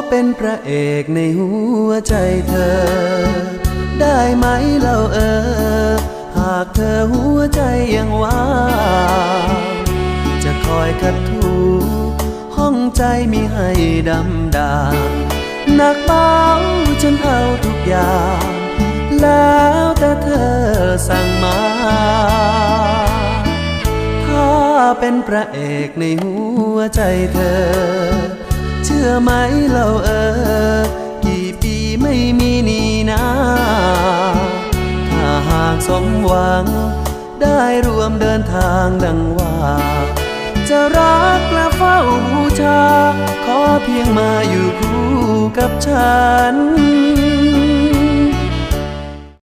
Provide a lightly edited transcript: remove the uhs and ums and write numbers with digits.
เป็นพระเอกในหัวใจเธอได้ไหมเล่าหากเธอหัวใจยังว่างจะคอยขัดถูห้องใจมิให้ดำด่างหนักเบาฉันเอาทุกอย่างแล้วแต่เธอสั่งมาถ้าเป็นพระเอกในหัวใจเธอเชื่อไหมเล่ากี่ปีไม่มีนี่นาถ้าหากสมหวังได้รวมเดินทางดังว่าจะรักและเฝ้าบูชาขอเพียงมาอยู่คู่กับฉัน